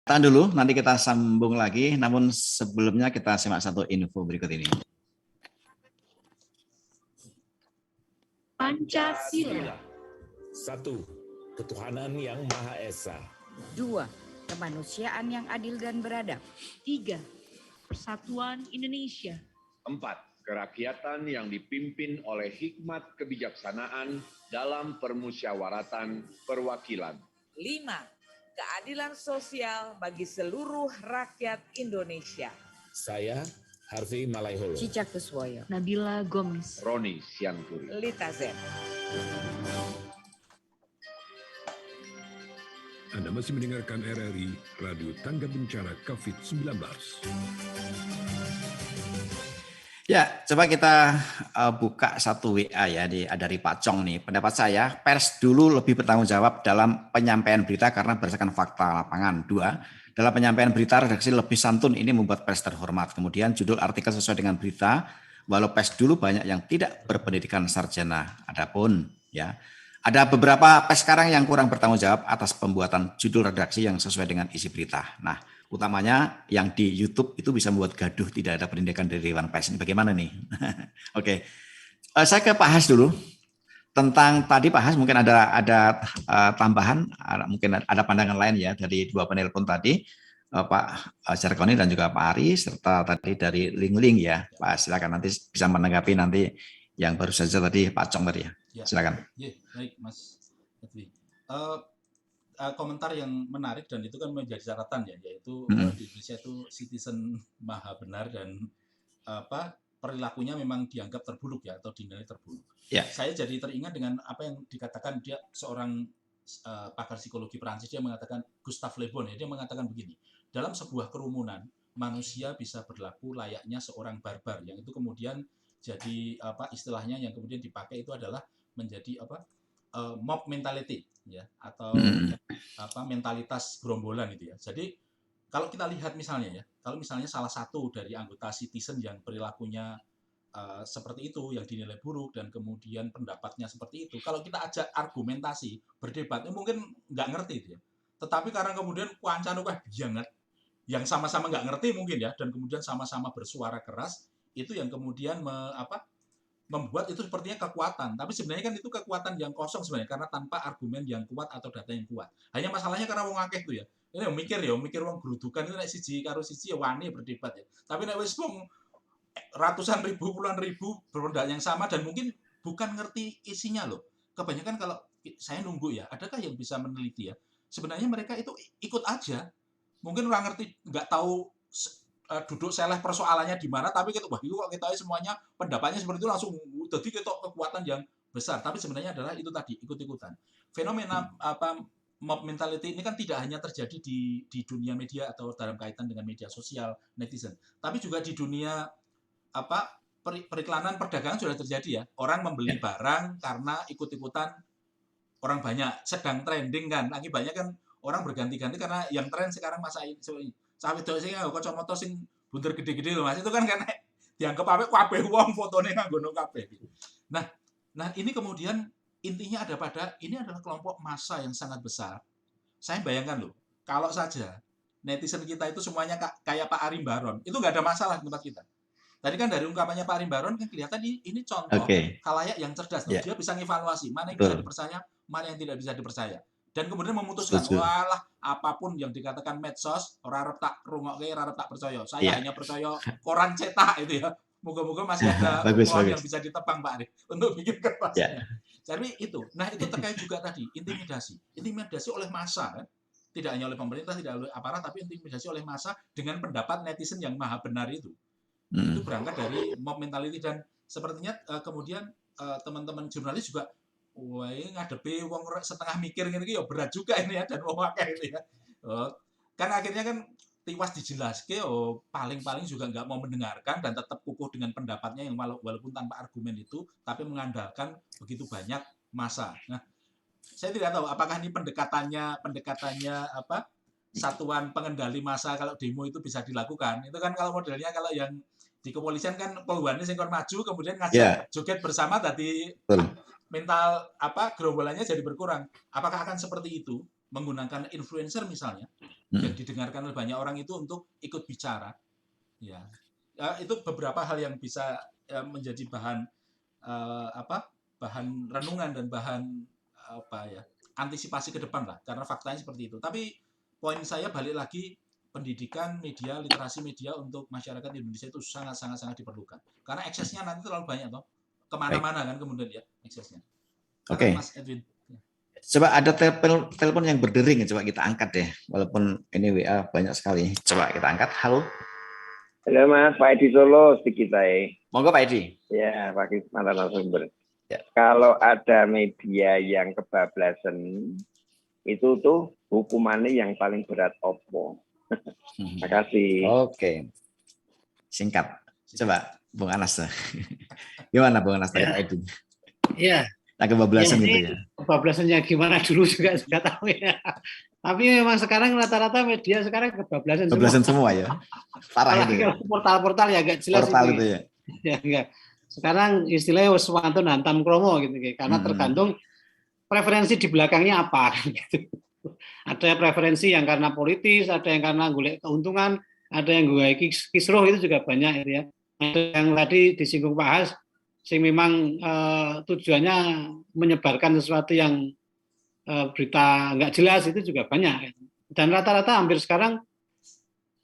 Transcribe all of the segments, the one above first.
Tahan dulu, nanti kita sambung lagi. Namun sebelumnya kita simak satu info berikut ini. Pancasila. 1. Ketuhanan yang Maha Esa. 2. Kemanusiaan yang adil dan beradab. 3. Persatuan Indonesia. 4. Kerakyatan yang dipimpin oleh hikmat kebijaksanaan dalam permusyawaratan perwakilan. 5. Keadilan sosial bagi seluruh rakyat Indonesia. Saya, Harvey Malaiholo. Cica Kuswoyo. Nabila Gomez. Roni Sianturi. Lita Zen. Anda masih mendengarkan RRI Radio Tangga Bencana COVID-19. Ya, coba kita buka satu WA ya dari Pak Cong nih. Pendapat saya, pers dulu lebih bertanggung jawab dalam penyampaian berita karena berdasarkan fakta lapangan. 2, dalam penyampaian berita redaksi lebih santun ini membuat pers terhormat. Kemudian judul artikel sesuai dengan berita, walau pers dulu banyak yang tidak berpendidikan sarjana. Adapun ya, ada beberapa pers sekarang yang kurang bertanggung jawab atas pembuatan judul redaksi yang sesuai dengan isi berita. Nah, utamanya yang di YouTube itu bisa membuat gaduh, tidak ada pendidikan dari Dewan Pers. Ini bagaimana nih? Oke. Saya ke Pak Has dulu. Tentang tadi Pak Has mungkin ada tambahan, mungkin ada pandangan lain ya dari dua penelpon tadi, Pak Jarkoni dan juga Pak Ari, serta tadi dari Ling ya. Pak silakan nanti bisa menanggapi nanti yang baru saja tadi Pak Cong tadi ya. Silakan. Ya, baik Mas Edwi. Komentar yang menarik dan itu kan menjadi catatan ya, yaitu di Indonesia itu citizen maha benar dan perilakunya memang dianggap terburuk ya, atau dinilai terburuk. Yeah. Saya jadi teringat dengan apa yang dikatakan dia seorang pakar psikologi Perancis, dia mengatakan, Gustave Le Bon ya, dia mengatakan begini, dalam sebuah kerumunan manusia bisa berlaku layaknya seorang barbar, yang itu kemudian jadi istilahnya yang kemudian dipakai itu adalah menjadi mob mentality ya, atau mentalitas gerombolan itu ya. Jadi kalau kita lihat misalnya ya, kalau misalnya salah satu dari anggota citizen yang perilakunya seperti itu, yang dinilai buruk dan kemudian pendapatnya seperti itu, kalau kita ajak argumentasi, berdebat, mungkin nggak ngerti itu ya. Tetapi karena kemudian kuancanu banget, yang sama-sama nggak ngerti mungkin ya, dan kemudian sama-sama bersuara keras, itu yang kemudian membuat itu sepertinya kekuatan, tapi sebenarnya kan itu kekuatan yang kosong sebenarnya, karena tanpa argumen yang kuat atau data yang kuat. Hanya masalahnya karena wong akeh itu ya. Ini mikir wong gerudukan itu nek siji karo siji ya wani berdebat ya. Tapi nek wis wong ratusan ribu, puluhan ribu berpendapat yang sama dan mungkin bukan ngerti isinya loh. Kebanyakan kalau saya nunggu ya, adakah yang bisa meneliti ya? Sebenarnya mereka itu ikut aja. Mungkin orang ngerti, nggak tahu duduk seleh persoalannya di mana, tapi gitu, wah itu kok kita semuanya pendapatnya seperti itu langsung jadi kita kekuatan yang besar, tapi sebenarnya adalah itu tadi ikut-ikutan. Fenomena mob mentality ini kan tidak hanya terjadi di dunia media atau dalam kaitan dengan media sosial netizen, tapi juga di dunia periklanan perdagangan sudah terjadi ya. Orang membeli barang karena ikut-ikutan orang banyak, sedang trending kan, akibatnya kan orang berganti-ganti karena yang tren sekarang masa ini. Sampai itu sih nggak kacamata sing bunter gede-gede loh Mas, itu kan karena dianggap kabeh wong fotone nganggo kabeh. Nah ini kemudian intinya ada pada ini adalah kelompok massa yang sangat besar. Saya bayangkan loh, kalau saja netizen kita itu semuanya kayak Pak Arim Baron, itu nggak ada masalah di tempat kita. Tadi kan dari ungkapannya Pak Arim Baron kan kelihatan ini contoh khalayak yang cerdas. Yeah. Dia bisa ngevaluasi mana yang bisa dipercaya, mana yang tidak bisa dipercaya. Dan kemudian memutuskan, walah apapun yang dikatakan medsos, ora arep tak rungokke, ora arep tak percaya. Saya hanya percaya koran cetak itu ya. Moga-moga masih ada pohon yang bisa ditebang Pak Arif untuk bikin kertas. Jadi itu. Nah itu terkait juga tadi intimidasi oleh massa kan. Tidak hanya oleh pemerintah, tidak oleh aparat, tapi intimidasi oleh massa dengan pendapat netizen yang maha benar itu. Itu berangkat dari mob mentality dan sepertinya kemudian teman-teman jurnalis juga wah ngadepi wong setengah mikir ngene ya berat juga ini ya, dan wong akeh ini ya. Kan akhirnya kan tiwas dijelaske paling-paling juga nggak mau mendengarkan dan tetap kukuh dengan pendapatnya yang walaupun tanpa argumen itu, tapi mengandalkan begitu banyak massa. Nah, saya tidak tahu apakah ini pendekatannya satuan pengendali massa kalau demo itu bisa dilakukan. Itu kan kalau modelnya kalau yang di kepolisian kan poluannya sing kon maju kemudian ngajak joget bersama tadi mental gerombolannya jadi berkurang. Apakah akan seperti itu? menggunakan influencer misalnya yang didengarkan oleh banyak orang itu untuk ikut bicara, ya. Itu beberapa hal yang bisa menjadi bahan bahan renungan dan bahan antisipasi ke depan lah, karena faktanya seperti itu. Tapi poin saya balik lagi, pendidikan media, literasi media untuk masyarakat Indonesia itu sangat diperlukan, karena aksesnya nanti terlalu banyak toh, kemana-mana kan kemudian ya aksesnya. Oke. Mas Edwin. Coba ada telepon yang berdering, coba kita angkat deh, walaupun ini WA banyak sekali. Coba kita angkat. Halo. Halo Mas, Pak Edi Solo sedikit saya. Monggo Pak Edi. Ya, Pak mantan narasumber. Ya. Kalau ada media yang kebablasan, itu tuh hukumannya yang paling berat opo. Terima kasih. Oke. Singkat. Coba Bung Anas. Gimana Bung Anas tadi Pak Edi? Iya. Nah, kebablasan gitu ya. Kebablasannya gimana dulu juga sudah tahu ya. Tapi memang sekarang rata-rata media sekarang kebablasan semua ya. Parah itu ya. Portal-portal ya agak jelas portal itu ya. Ya enggak. Sekarang istilahnya Swanto hantam kromo gitu karena tergantung preferensi di belakangnya apa gitu. Ada preferensi yang karena politis, ada yang karena golek keuntungan, ada yang gue kisruh, itu juga banyak gitu ya. Ada yang tadi disinggung Pak Has, sing memang tujuannya menyebarkan sesuatu yang berita nggak jelas, itu juga banyak. Dan rata-rata hampir sekarang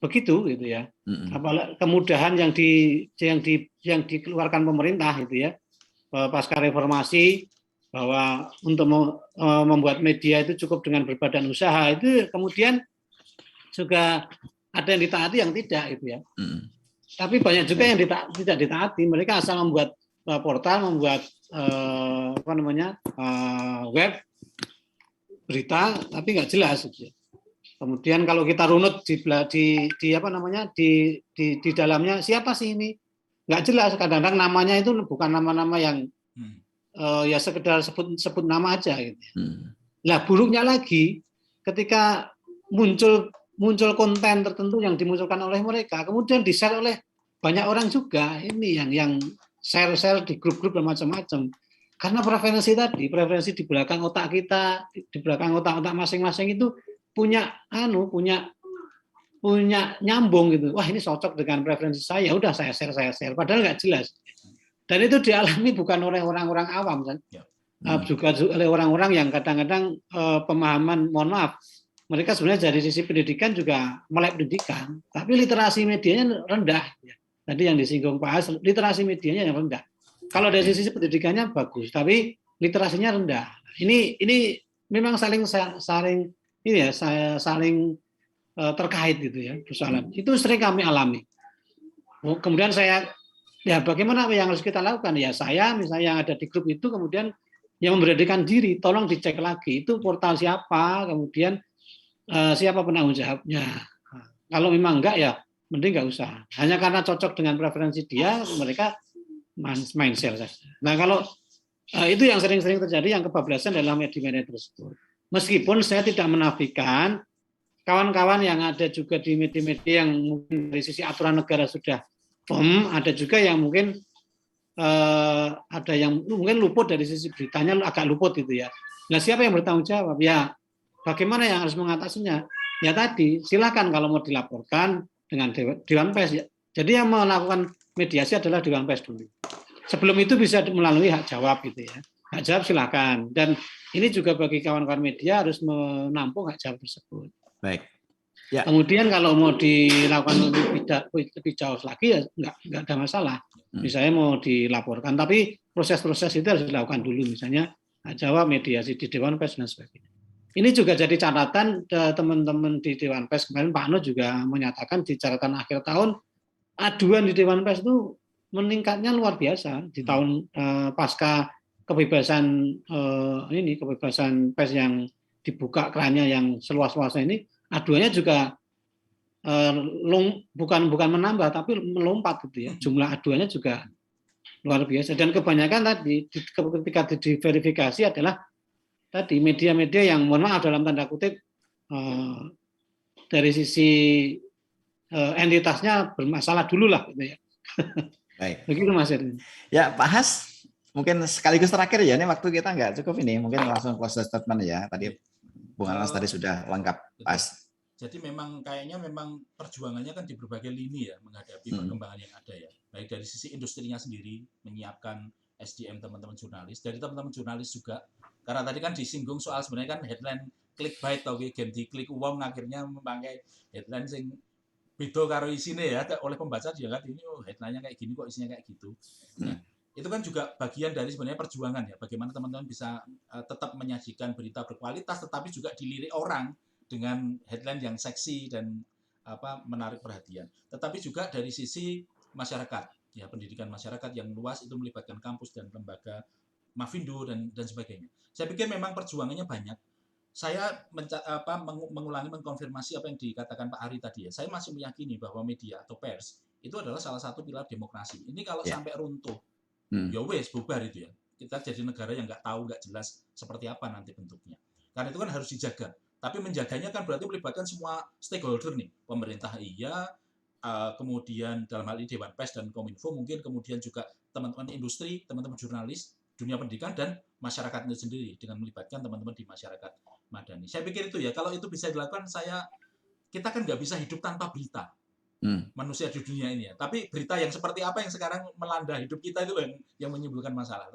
begitu gitu ya. Apalagi kemudahan yang dikeluarkan pemerintah gitu ya, pasca reformasi, bahwa untuk membuat media itu cukup dengan berbadan usaha, itu kemudian juga ada yang ditaati, yang tidak gitu ya. Tapi banyak juga yang tidak ditaati. Mereka asal membuat portal, membuat web berita, tapi nggak jelas gitu ya. Kemudian kalau kita runut di dalamnya, siapa sih ini? Nggak jelas. Kadang-kadang namanya itu bukan nama-nama yang ya sekedar sebut nama aja gitu. Nah, buruknya lagi ketika muncul konten tertentu yang dimunculkan oleh mereka, kemudian di-share oleh banyak orang juga. Ini yang share di grup-grup dan macam-macam. Karena preferensi di belakang otak kita, di belakang otak-otak masing-masing itu punya nyambung gitu. Wah, ini cocok dengan preferensi saya, udah saya share. Padahal nggak jelas. Dan itu dialami bukan oleh orang-orang awam kan. Juga oleh orang-orang yang kadang-kadang pemahaman, mohon maaf, mereka sebenarnya dari sisi pendidikan juga melek pendidikan, tapi literasi medianya rendah. Tadi yang disinggung Pak Has, literasi medianya yang rendah. Kalau dari sisi pendidikannya bagus, tapi literasinya rendah. Ini memang saling terkait gitu ya persoalan. Itu sering kami alami. Kemudian bagaimana yang harus kita lakukan? Ya saya misalnya yang ada di grup itu kemudian yang memberanikan diri, tolong dicek lagi itu portal siapa, kemudian siapa penanggung jawabnya. Kalau memang enggak ya mending nggak usah. Hanya karena cocok dengan preferensi dia, mereka main share saja. Nah kalau itu yang sering-sering terjadi, yang kebablasan dalam media-media tersebut. Meskipun saya tidak menafikan kawan-kawan yang ada juga di media-media yang mungkin dari sisi aturan negara sudah firm, ada juga yang mungkin ada yang mungkin luput dari sisi beritanya, agak luput gitu ya. Nah siapa yang bertanggung jawab? Ya bagaimana yang harus mengatasinya? Ya tadi silakan kalau mau dilaporkan dengan Dewan Pers ya. Jadi yang melakukan mediasi adalah Dewan Pers dulu. Sebelum itu bisa melalui hak jawab gitu ya. Hak jawab silakan. Dan ini juga bagi kawan-kawan media harus menampung hak jawab tersebut. Baik. Ya. Kemudian kalau mau dilakukan lebih jauh lagi ya nggak ada masalah. Misalnya mau dilaporkan, tapi proses-proses itu harus dilakukan dulu. Misalnya hak jawab, mediasi di Dewan Pers dan sebagainya. Ini juga jadi catatan teman-teman di Dewan Pers. Kemarin Pak Ano juga menyatakan di catatan akhir tahun, aduan di Dewan Pers itu meningkatnya luar biasa di tahun pasca kebebasan kebebasan pers yang dibuka kerannya yang seluas-luasnya ini, aduannya juga bukan menambah tapi melompat gitu ya. Jumlah aduannya juga luar biasa dan kebanyakan tadi ketika diverifikasi adalah tadi media-media yang mohon maaf dalam tanda kutip dari sisi entitasnya bermasalah dulu lah gitu ya. Baik. Begitu Mas Erwin. Ya Pak Has, mungkin sekaligus terakhir ya, ini waktu kita nggak cukup ini, mungkin langsung close statement ya tadi. Bung Anas tadi sudah lengkap pas. Jadi memang kayaknya memang perjuangannya kan di berbagai lini ya menghadapi perkembangan yang ada ya. Baik dari sisi industrinya sendiri menyiapkan SDM teman-teman jurnalis, dari teman-teman jurnalis juga. Karena tadi kan disinggung soal sebenarnya kan headline clickbait atau ganti klik uang akhirnya memakai headline sing beda karo isine ya, oleh pembaca dia lihat ini headline-nya kayak gini kok isinya kayak gitu. Nah, itu kan juga bagian dari sebenarnya perjuangan ya, bagaimana teman-teman bisa tetap menyajikan berita berkualitas tetapi juga dilirik orang dengan headline yang seksi dan menarik perhatian. Tetapi juga dari sisi masyarakat, ya pendidikan masyarakat yang luas itu melibatkan kampus dan lembaga Mafindo dan sebagainya. Saya pikir memang perjuangannya banyak. Saya mengulangi, mengkonfirmasi apa yang dikatakan Pak Ari tadi ya. Saya masih meyakini bahwa media atau pers itu adalah salah satu pilar demokrasi. Ini kalau sampai runtuh, ya wes bubar itu ya. Kita jadi negara yang nggak tahu, nggak jelas seperti apa nanti bentuknya. Karena itu kan harus dijaga. Tapi menjaganya kan berarti melibatkan semua stakeholder nih. Pemerintah iya, kemudian dalam hal ini Dewan Pers dan Kominfo, mungkin kemudian juga teman-teman industri, teman-teman jurnalis, dunia pendidikan, dan masyarakat itu sendiri dengan melibatkan teman-teman di masyarakat madani. Saya pikir itu ya, kalau itu bisa dilakukan, kita kan nggak bisa hidup tanpa berita. Manusia di dunia ini ya. Tapi berita yang seperti apa yang sekarang melanda hidup kita itu yang menimbulkan masalah.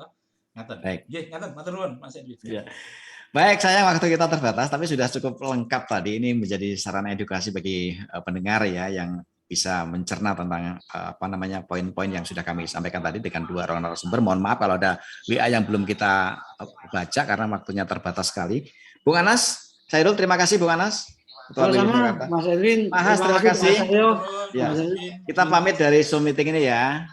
Ngaten. Baik. Ngaten, matur nuwun Mas Edwin. Ya. Baik, sayang waktu kita terbatas, tapi sudah cukup lengkap tadi. Ini menjadi sarana edukasi bagi pendengar ya yang bisa mencerna tentang poin-poin yang sudah kami sampaikan tadi dengan dua orang narasumber. Mohon maaf kalau ada WA yang belum kita baca karena waktunya terbatas sekali. Bung Anas, Sairul, terima kasih Bung Anas. Sama-sama, Mas Edwin. Mas, terima kasih. Mas Aryo. Ya. Kita pamit dari Zoom meeting ini ya.